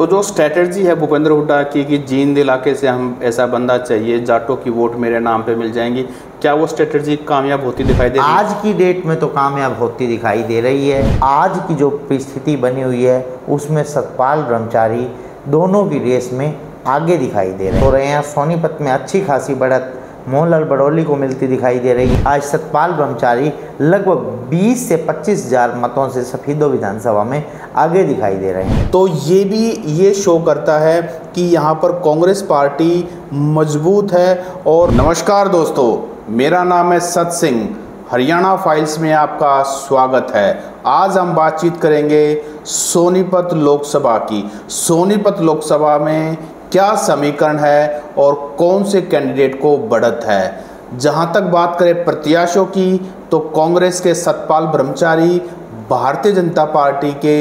तो जो स्ट्रैटेजी है भूपेंद्र हुड्डा की कि जींद इलाके से हम ऐसा बंदा चाहिए, जाटों की वोट मेरे नाम पे मिल जाएंगी, क्या वो स्ट्रैटेजी कामयाब होती दिखाई दे रही है? आज की डेट में तो कामयाब होती दिखाई दे रही है। आज की जो परिस्थिति बनी हुई है उसमें सतपाल ब्रह्मचारी दोनों की रेस में आगे दिखाई दे रहे हैं। सोनीपत में अच्छी खासी बढ़त मोहनलाल बड़ौली को मिलती दिखाई दे रही है। आज सतपाल ब्रह्मचारी लगभग 20 से 25 हज़ार मतों से सफीदो विधानसभा में आगे दिखाई दे रहे हैं। तो ये शो करता है कि यहाँ पर कांग्रेस पार्टी मजबूत है। और नमस्कार दोस्तों, मेरा नाम है सत सिंह, हरियाणा फाइल्स में आपका स्वागत है। आज हम बातचीत करेंगे सोनीपत लोकसभा की। सोनीपत लोकसभा में क्या समीकरण है और कौन से कैंडिडेट को बढ़त है। जहां तक बात करें प्रत्याशियों की, तो कांग्रेस के सतपाल ब्रह्मचारी भारतीय जनता पार्टी के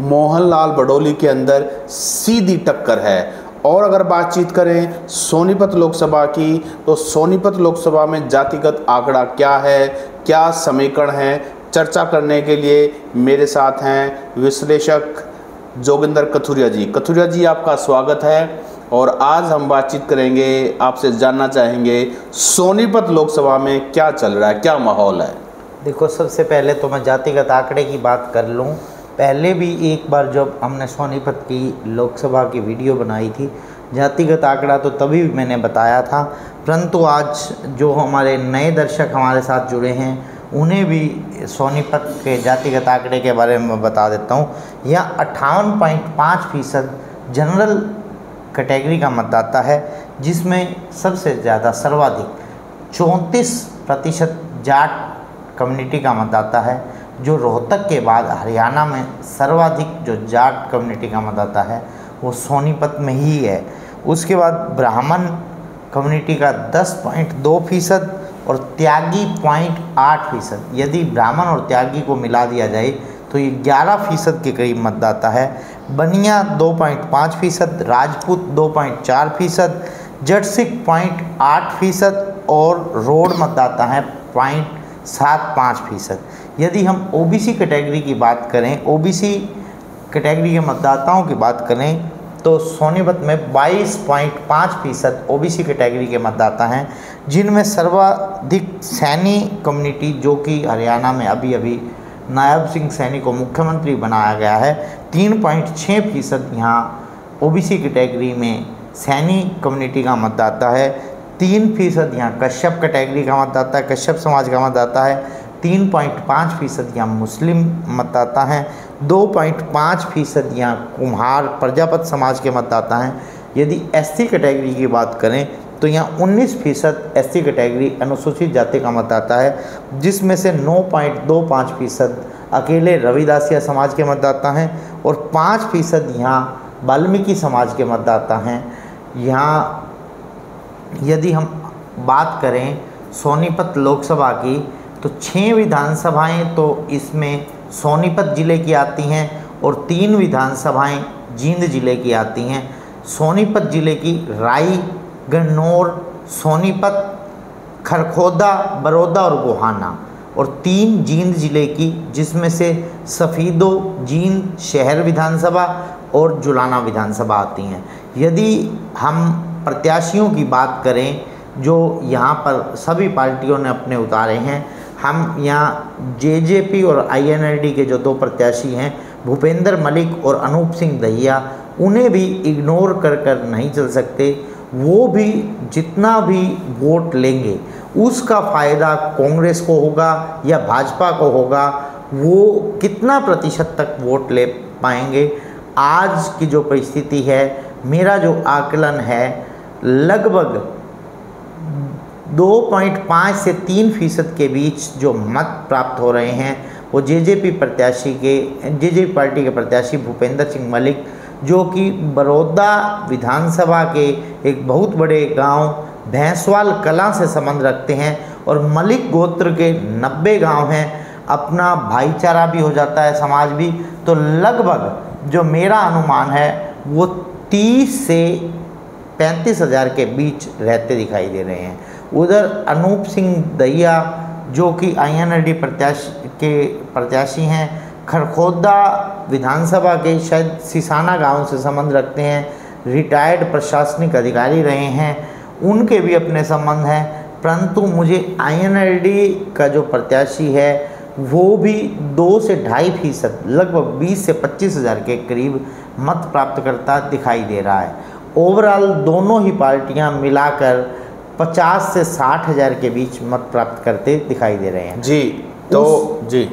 मोहनलाल बड़ौली के अंदर सीधी टक्कर है। और अगर बातचीत करें सोनीपत लोकसभा की, तो सोनीपत लोकसभा में जातिगत आंकड़ा क्या है, क्या समीकरण है, चर्चा करने के लिए मेरे साथ हैं विश्लेषक जोगिंदर कथुरिया जी। कथुरिया जी, आपका स्वागत है। और आज हम बातचीत करेंगे, आपसे जानना चाहेंगे सोनीपत लोकसभा में क्या चल रहा है, क्या माहौल है। देखो, सबसे पहले तो मैं जातिगत आंकड़े की बात कर लूँ। पहले भी एक बार जब हमने सोनीपत की लोकसभा की वीडियो बनाई थी, जातिगत आंकड़ा तो तभी मैंने बताया था, परंतु आज जो हमारे नए दर्शक हमारे साथ जुड़े हैं उन्हें भी सोनीपत के जातिगत आंकड़े के बारे में बता देता हूँ। यहाँ 58.5% जनरल कैटेगरी का मतदाता है, जिसमें सबसे ज़्यादा सर्वाधिक 34% जाट कम्युनिटी का मतदाता है। जो रोहतक के बाद हरियाणा में सर्वाधिक जो जाट कम्युनिटी का मतदाता है वो सोनीपत में ही है। उसके बाद ब्राह्मण कम्युनिटी का 10.2% और त्यागी 0.8%। यदि ब्राह्मण और त्यागी को मिला दिया जाए तो ये 11% के करीब मतदाता है। बनिया 2.5%, राजपूत 2.4%, जट सिख 0.8% और रोड मतदाता है 0.75%। यदि हम ओबीसी कैटेगरी की बात करें, ओबीसी कैटेगरी के मतदाताओं की बात करें, तो सोनीपत में 22.5% ओबीसी कैटेगरी के मतदाता हैं, जिनमें सर्वाधिक सैनी कम्युनिटी, जो कि हरियाणा में अभी नायब सिंह सैनी को मुख्यमंत्री बनाया गया है, 3.6% यहाँ ओबीसी कैटेगरी में सैनी कम्युनिटी का मतदाता है। 3% यहाँ कश्यप कैटेगरी का मतदाता है, कश्यप समाज का मतदाता है। 3.5% यहाँ मुस्लिम मतदाता हैं। 2.5% यहाँ कुम्हार प्रजापत समाज के मतदाता हैं। यदि एससी कैटेगरी की बात करें तो यहाँ 19% एससी कैटेगरी अनुसूचित जाति का मतदाता है, जिसमें से 9.25% अकेले रविदासिया समाज के मतदाता हैं और 5% यहाँ वाल्मीकि समाज के मतदाता हैं। यहाँ यदि हम बात करें सोनीपत लोकसभा की, तो 6 विधानसभाएं तो इसमें सोनीपत ज़िले की आती हैं और 3 विधानसभाएं जींद ज़िले की आती हैं। सोनीपत ज़िले की राई, गन्नौर, सोनीपत, खरखोदा, बड़ौदा और गोहाना, और 3 जींद ज़िले की, जिसमें से सफीदो, जींद शहर विधानसभा और जुलाना विधानसभा आती हैं। यदि हम प्रत्याशियों की बात करें जो यहाँ पर सभी पार्टियों ने अपने उतारे हैं, हम यहाँ जेजेपी और आईएनएलडी के जो 2 प्रत्याशी हैं, भूपेंद्र मलिक और अनूप सिंह दहिया, उन्हें भी इग्नोर कर नहीं चल सकते। वो भी जितना भी वोट लेंगे उसका फ़ायदा कांग्रेस को होगा या भाजपा को होगा। वो कितना प्रतिशत तक वोट ले पाएंगे, आज की जो परिस्थिति है, मेरा जो आकलन है, लगभग 2.5 से 3% के बीच जो मत प्राप्त हो रहे हैं वो जेजेपी पार्टी के प्रत्याशी भूपेंद्र सिंह मलिक, जो कि बड़ौदा विधानसभा के एक बहुत बड़े गांव भैंसवाल कलां से संबंध रखते हैं और मलिक गोत्र के 90 गांव हैं। अपना भाईचारा भी हो जाता है, समाज भी। तो लगभग जो मेरा अनुमान है वो 30 से 35 हज़ार के बीच रहते दिखाई दे रहे हैं। उधर अनूप सिंह दहिया जो कि आईएनएलडी प्रत्याशी हैं, खरखोदा विधानसभा के शायद सिसाना गांव से संबंध रखते हैं, रिटायर्ड प्रशासनिक अधिकारी रहे हैं, उनके भी अपने संबंध हैं। परंतु मुझे INLD का जो प्रत्याशी है वो भी 2 से 2.5% लगभग 20 से 25 हज़ार के करीब मत प्राप्त करता दिखाई दे रहा है। ओवरऑल दोनों ही पार्टियां मिलाकर 50 से 60 हज़ार के बीच मत प्राप्त करते दिखाई दे रहे हैं। जी तो जी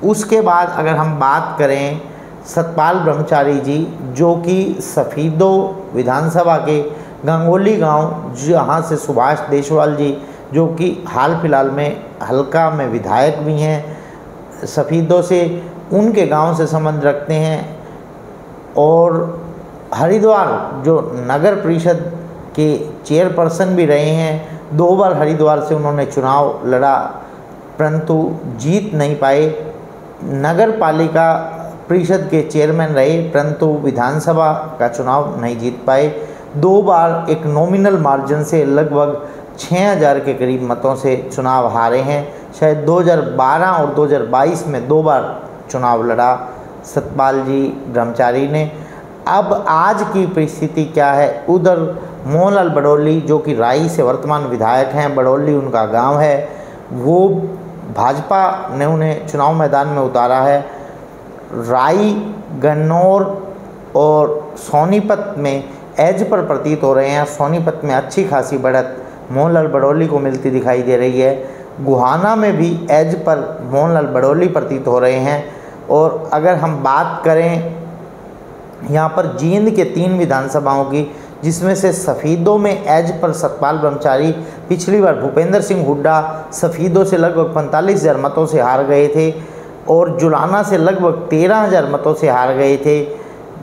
उसके बाद अगर हम बात करें सतपाल ब्रह्मचारी जी, जो कि सफीदो विधानसभा के गंगोली गांव, जहां से सुभाष देशवाल जी जो कि हाल फिलहाल में हल्का में विधायक भी हैं सफीदों से, उनके गांव से संबंध रखते हैं। और हरिद्वार जो नगर परिषद के चेयरपर्सन भी रहे हैं, 2 बार हरिद्वार से उन्होंने चुनाव लड़ा परंतु जीत नहीं पाए। नगर पालिका परिषद के चेयरमैन रहे परंतु विधानसभा का चुनाव नहीं जीत पाए। 2 बार एक नॉमिनल मार्जिन से लगभग 6000 के करीब मतों से चुनाव हारे हैं। शायद 2012 और 2022 में 2 बार चुनाव लड़ा सतपाल जी ब्रह्मचारी ने। अब आज की परिस्थिति क्या है, उधर मोहनलाल बड़ौली जो कि राई से वर्तमान विधायक हैं, बड़ौली उनका गांव है, वो भाजपा ने उन्हें चुनाव मैदान में उतारा है। राई, गन्नौर और सोनीपत में एज पर प्रतीत हो रहे हैं। सोनीपत में अच्छी खासी बढ़त मोहनलाल बड़ौली को मिलती दिखाई दे रही है। गुहाना में भी एज पर मोहनलाल बड़ौली प्रतीत हो रहे हैं। और अगर हम बात करें यहाँ पर जींद के 3 विधानसभाओं की, जिसमें से सफीदों में एज पर सतपाल ब्रह्मचारी पिछली बार भूपेंद्र सिंह हुड्डा सफीदों से लगभग 45,000 मतों से हार गए थे और जुलाना से लगभग 13,000 मतों से हार गए थे।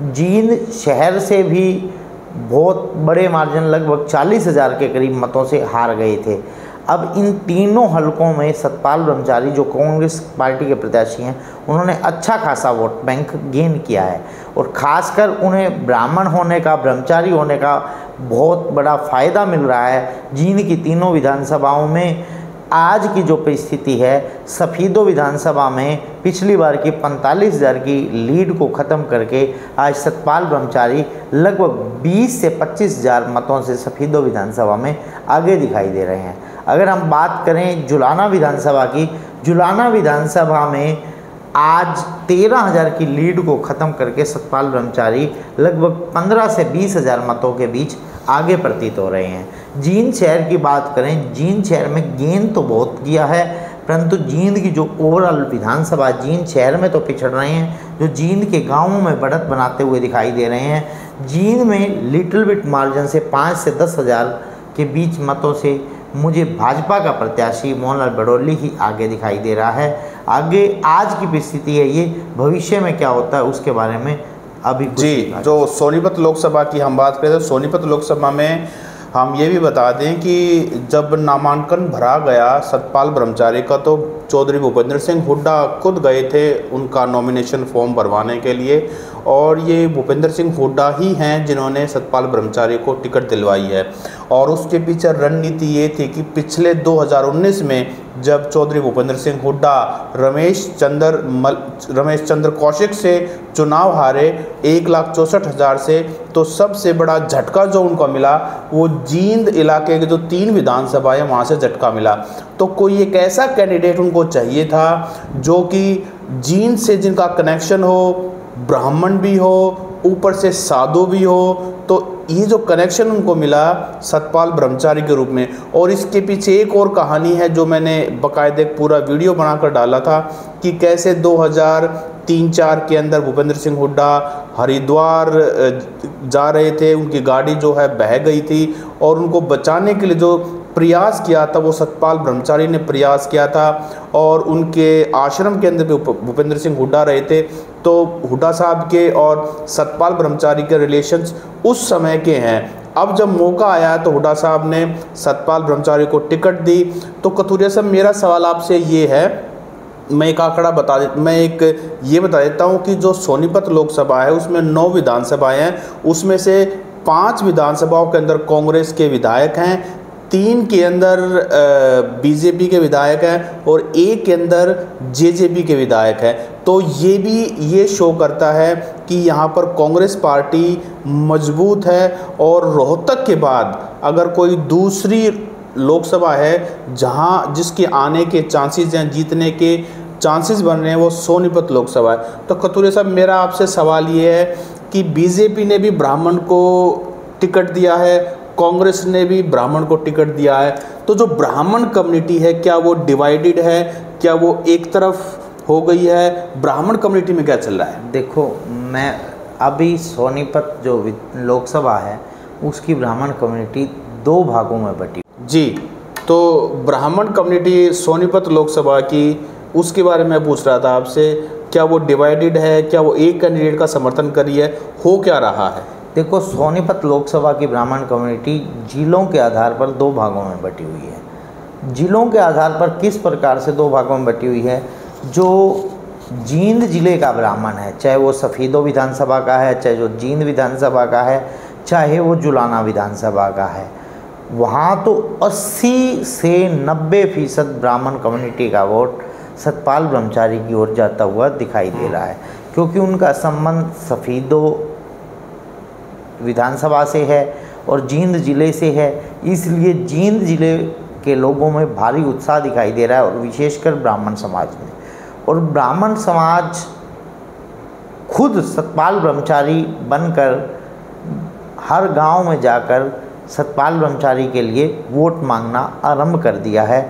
जींद शहर से भी बहुत बड़े मार्जिन लगभग 40,000 के करीब मतों से हार गए थे। अब इन तीनों हलकों में सतपाल ब्रह्मचारी जो कांग्रेस पार्टी के प्रत्याशी हैं, उन्होंने अच्छा खासा वोट बैंक गेन किया है और ख़ासकर उन्हें ब्राह्मण होने का, ब्रह्मचारी होने का बहुत बड़ा फ़ायदा मिल रहा है। जींद की तीनों विधानसभाओं में आज की जो परिस्थिति है, सफीदो विधानसभा में पिछली बार की 45,000 की लीड को ख़त्म करके आज सतपाल ब्रह्मचारी लगभग 20 से 25,000 मतों से सफीदो विधानसभा में आगे दिखाई दे रहे हैं। अगर हम बात करें जुलाना विधानसभा की, जुलाना विधानसभा में आज 13,000 की लीड को ख़त्म करके सतपाल ब्रह्मचारी लगभग 15 से 20,000 मतों के बीच आगे प्रतीत हो रहे हैं। जींद शहर की बात करें, जींद शहर में गेन तो बहुत किया है परंतु जींद की जो ओवरऑल विधानसभा जींद शहर में तो पिछड़ रहे हैं, जो जींद के गांवों में बढ़त बनाते हुए दिखाई दे रहे हैं। जींद में लिटिल बिट मार्जिन से 5 से 10,000 के बीच मतों से मुझे भाजपा का प्रत्याशी मोहनलाल बड़ौली ही आगे दिखाई दे रहा है। आगे आज की परिस्थिति है ये, भविष्य में क्या होता है उसके बारे में अभी जी। जो सोनीपत लोकसभा की हम बात करें तो सोनीपत लोकसभा में हम ये भी बता दें कि जब नामांकन भरा गया सतपाल ब्रह्मचारी का तो चौधरी भूपेंद्र सिंह हुड्डा खुद गए थे उनका नॉमिनेशन फॉर्म भरवाने के लिए और ये भूपेंद्र सिंह हुड्डा ही हैं जिन्होंने सतपाल ब्रह्मचारी को टिकट दिलवाई है। और उसके पीछे रणनीति ये थी कि पिछले 2019 में जब चौधरी भूपेंद्र सिंह हुड्डा रमेश चंद्र कौशिक से चुनाव हारे 1,64,000 से, तो सबसे बड़ा झटका जो उनको मिला वो जींद इलाके के जो 3 विधानसभाएं वहाँ से झटका मिला। तो कोई एक ऐसा कैंडिडेट उनको चाहिए था जो कि जींद से जिनका कनेक्शन हो, ब्राह्मण भी हो, ऊपर से साधु भी हो। तो ये जो कनेक्शन उनको मिला सतपाल ब्रह्मचारी के रूप में। और इसके पीछे एक और कहानी है जो मैंने बाकायदे पूरा वीडियो बनाकर डाला था कि कैसे 2003-04 के अंदर भूपेंद्र सिंह हुड्डा हरिद्वार जा रहे थे, उनकी गाड़ी जो है बह गई थी और उनको बचाने के लिए जो प्रयास किया था वो सतपाल ब्रह्मचारी ने प्रयास किया था। और उनके आश्रम के अंदर भी भूपेंद्र सिंह हुड्डा रहे थे। तो हुड्डा साहब के और सतपाल ब्रह्मचारी के रिलेशंस उस समय के हैं। अब जब मौका आया तो हुड्डा साहब ने सतपाल ब्रह्मचारी को टिकट दी। तो कथूरिया साहब, मेरा सवाल आपसे ये है, मैं एक आंकड़ा बता देता हूँ कि जो सोनीपत लोकसभा है उसमें 9 विधानसभाएँ हैं, उसमें से 5 विधानसभाओं के अंदर कांग्रेस के विधायक हैं, 3 के अंदर बीजेपी के विधायक हैं और 1 के अंदर जेजेपी के विधायक हैं। तो ये शो करता है कि यहाँ पर कांग्रेस पार्टी मजबूत है। और रोहतक के बाद अगर कोई दूसरी लोकसभा है जहाँ जिसके आने के चांसेस हैं, जीतने के चांसेस बन रहे हैं, वो सोनीपत लोकसभा है। तो खतूरिया साहब, मेरा आपसे सवाल ये है कि बीजेपी ने भी ब्राह्मण को टिकट दिया है, कांग्रेस ने भी ब्राह्मण को टिकट दिया है, तो जो ब्राह्मण कम्युनिटी है क्या वो डिवाइडेड है, क्या वो एक तरफ हो गई है? ब्राह्मण कम्युनिटी में क्या चल रहा है? देखो, मैं अभी सोनीपत जो लोकसभा है उसकी ब्राह्मण कम्युनिटी 2 भागों में बटी जी। तो ब्राह्मण कम्युनिटी सोनीपत लोकसभा की, उसके बारे में पूछ रहा था आपसे, क्या वो डिवाइडेड है, क्या वो एक कैंडिडेट का समर्थन कर रही है, हो क्या रहा है? देखो, सोनीपत लोकसभा की ब्राह्मण कम्युनिटी जिलों के आधार पर 2 भागों में बटी हुई है। जिलों के आधार पर किस प्रकार से 2 भागों में बटी हुई है? जो जींद जिले का ब्राह्मण है, चाहे वो सफ़ीदो विधानसभा का है, चाहे जो जींद विधानसभा का है, चाहे वो जुलाना विधानसभा का है, वहाँ तो 80 से 90% ब्राह्मण कम्युनिटी का वोट सतपाल ब्रह्मचारी की ओर जाता हुआ दिखाई दे रहा है, क्योंकि उनका संबंध सफ़ीदो विधानसभा से है और जींद ज़िले से है। इसलिए जींद ज़िले के लोगों में भारी उत्साह दिखाई दे रहा है, और विशेषकर ब्राह्मण समाज में। और ब्राह्मण समाज खुद सतपाल ब्रह्मचारी बनकर हर गांव में जाकर सतपाल ब्रह्मचारी के लिए वोट मांगना आरंभ कर दिया है।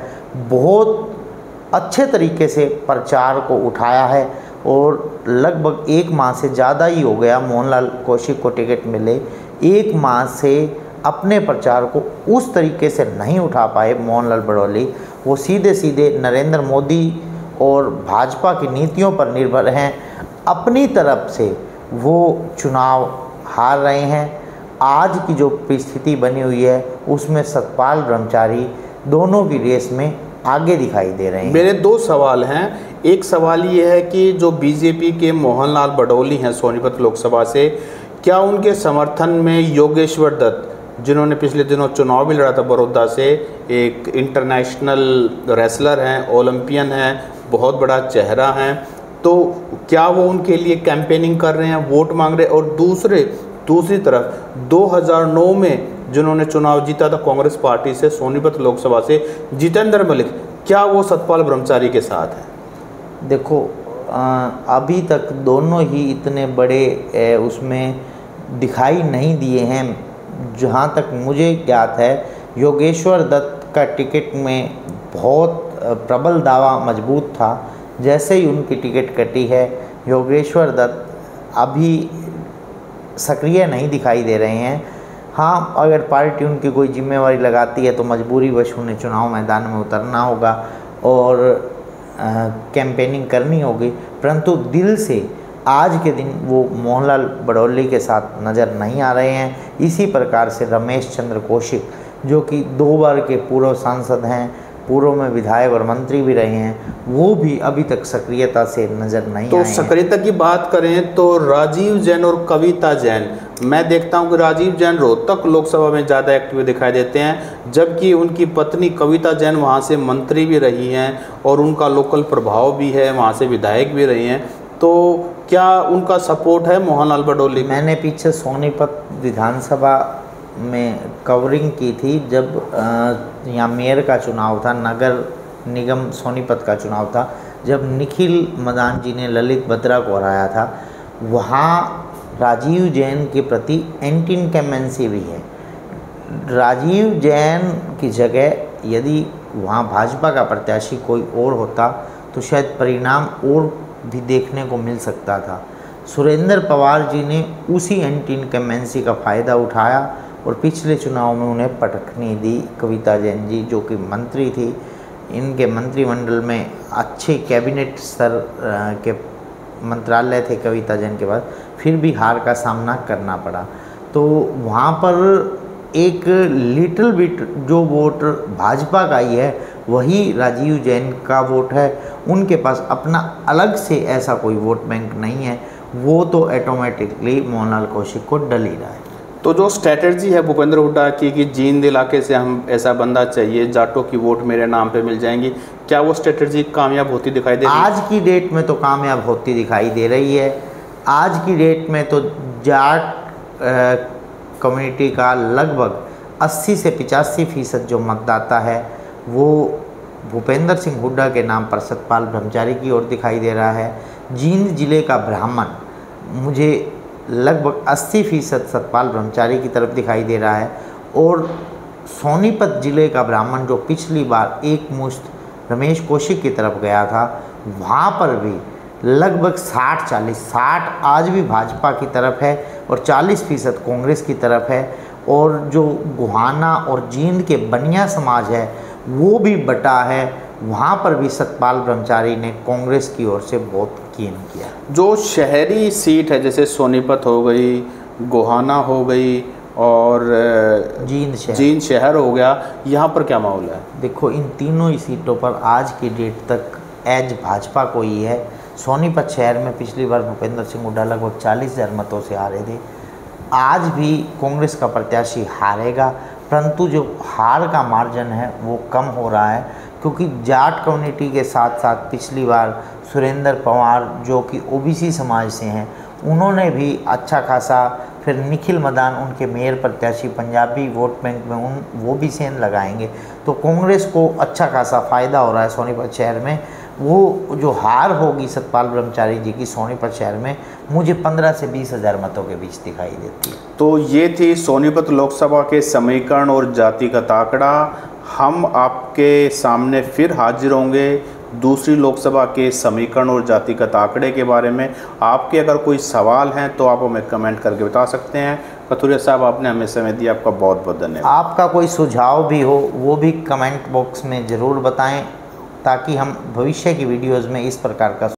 बहुत अच्छे तरीके से प्रचार को उठाया है, और लगभग 1 माह से ज़्यादा ही हो गया मोहनलाल कौशिक को टिकट मिले। 1 माह से अपने प्रचार को उस तरीके से नहीं उठा पाए मोहनलाल बड़ौली। वो सीधे सीधे नरेंद्र मोदी और भाजपा की नीतियों पर निर्भर हैं। अपनी तरफ से वो चुनाव हार रहे हैं। आज की जो परिस्थिति बनी हुई है उसमें सतपाल ब्रह्मचारी दोनों की रेस में आगे दिखाई दे रहे हैं। मेरे 2 सवाल हैं। एक सवाल ये है कि जो बीजेपी के मोहनलाल बड़ौली हैं सोनीपत लोकसभा से, क्या उनके समर्थन में योगेश्वर दत्त, जिन्होंने पिछले दिनों चुनाव भी लड़ा था बड़ौदा से, एक इंटरनेशनल रेसलर हैं, ओलंपियन हैं, बहुत बड़ा चेहरा हैं, तो क्या वो उनके लिए कैंपेनिंग कर रहे हैं, वोट मांग रहे हैं? और दूसरी तरफ 2009 में जिन्होंने चुनाव जीता था कांग्रेस पार्टी से सोनीपत लोकसभा से, जितेंद्र मलिक, क्या वो सतपाल ब्रह्मचारी के साथ है? देखो, अभी तक दोनों ही इतने बड़े उसमें दिखाई नहीं दिए हैं। जहाँ तक मुझे ज्ञात है, योगेश्वर दत्त का टिकट में बहुत प्रबल दावा मजबूत था। जैसे ही उनकी टिकट कटी है, योगेश्वर दत्त अभी सक्रिय नहीं दिखाई दे रहे हैं। हाँ, अगर पार्टी उनकी कोई जिम्मेवारी लगाती है तो मजबूरीवश उन्हें चुनाव मैदान में उतरना होगा और कैंपेनिंग करनी होगी, परंतु दिल से आज के दिन वो मोहनलाल बड़ौली के साथ नज़र नहीं आ रहे हैं। इसी प्रकार से रमेश चंद्र कौशिक, जो कि 2 बार के पूर्व सांसद हैं, पूर्व में विधायक और मंत्री भी रहे हैं, वो भी अभी तक सक्रियता से नज़र नहीं आए हैं। तो सक्रियता की बात करें तो राजीव जैन और कविता जैन, मैं देखता हूं कि राजीव जैन रोहतक लोकसभा में ज़्यादा एक्टिव दिखाई देते हैं, जबकि उनकी पत्नी कविता जैन वहां से मंत्री भी रही हैं और उनका लोकल प्रभाव भी है, वहां से विधायक भी रही हैं। तो क्या उनका सपोर्ट है मोहनलाल बड़ौली? मैंने पीछे सोनीपत विधानसभा में कवरिंग की थी, जब यहाँ मेयर का चुनाव था, नगर निगम सोनीपत का चुनाव था, जब निखिल मदान जी ने ललित बत्रा को हराया था। वहाँ राजीव जैन के प्रति एंटी इनकम्बेंसी भी है। राजीव जैन की जगह यदि वहाँ भाजपा का प्रत्याशी कोई और होता तो शायद परिणाम और भी देखने को मिल सकता था। सुरेंद्र पवार जी ने उसी एंटी इनकम्बेंसी का फ़ायदा उठाया और पिछले चुनाव में उन्हें पटखनी दी। कविता जैन जी, जो कि मंत्री थी, इनके मंत्रिमंडल में अच्छे कैबिनेट स्तर के मंत्रालय थे कविता जैन के पास, फिर भी हार का सामना करना पड़ा। तो वहाँ पर एक लिटिल बिट जो वोट भाजपा का ही है, वही राजीव जैन का वोट है। उनके पास अपना अलग से ऐसा कोई वोट बैंक नहीं है, वो तो ऑटोमेटिकली मोहनलाल कौशिक को डल ही रहा है। तो जो स्ट्रैटेजी है भूपेंद्र हुड्डा की कि जींद इलाके से हम ऐसा बंदा चाहिए, जाटों की वोट मेरे नाम पे मिल जाएंगी, क्या वो स्ट्रैटेजी कामयाब होती दिखाई दे रही है? आज की डेट में तो कामयाब होती दिखाई दे रही है। आज की डेट में तो जाट कम्युनिटी का लगभग 80 से 85% जो मतदाता है वो भूपेंद्र सिंह हुड्डा के नाम पर सतपाल ब्रह्मचारी की ओर दिखाई दे रहा है। जींद जिले का ब्राह्मण मुझे लगभग 80% सतपाल ब्रह्मचारी की तरफ दिखाई दे रहा है, और सोनीपत जिले का ब्राह्मण जो पिछली बार एक मुश्त रमेश कौशिक की तरफ गया था, वहाँ पर भी लगभग 60-40, 60 आज भी भाजपा की तरफ है और 40% कांग्रेस की तरफ है। और जो गोहाना और जींद के बनिया समाज है वो भी बटा है, वहाँ पर भी सतपाल ब्रह्मचारी ने कांग्रेस की ओर से बहुत गेन किया। जो शहरी सीट है जैसे सोनीपत हो गई, गोहाना हो गई और जींद शहर हो गया, यहाँ पर क्या माहौल है? देखो, इन तीनों ही सीटों पर आज की डेट तक एज भाजपा को ही है। सोनीपत शहर में पिछली बार भूपेंद्र सिंह हुड्डा लगभग 40,000 मतों से हारे थे। आज भी कांग्रेस का प्रत्याशी हारेगा, परंतु जो हार का मार्जिन है वो कम हो रहा है, क्योंकि जाट कम्युनिटी के साथ साथ पिछली बार सुरेंद्र पवार जो कि ओबीसी समाज से हैं, उन्होंने भी अच्छा खासा, फिर निखिल मदान उनके मेयर प्रत्याशी पंजाबी वोट बैंक में वो भी सेंध लगाएंगे, तो कांग्रेस को अच्छा खासा फ़ायदा हो रहा है सोनीपत शहर में। वो जो हार होगी सतपाल ब्रह्मचारी जी की सोनीपत शहर में, मुझे 15 से 20,000 मतों के बीच दिखाई देती है। तो ये थी सोनीपत लोकसभा के समीकरण और जातिगत आंकड़ा। हम आपके सामने फिर हाजिर होंगे दूसरी लोकसभा के समीकरण और जातिगत आंकड़े के बारे में। आपके अगर कोई सवाल हैं तो आप हमें कमेंट करके बता सकते हैं। कथुरिया साहब, आपने हमें समय दिया, आपका बहुत बहुत धन्यवाद। आपका कोई सुझाव भी हो वो भी कमेंट बॉक्स में ज़रूर बताएं, ताकि हम भविष्य की वीडियोज़ में इस प्रकार का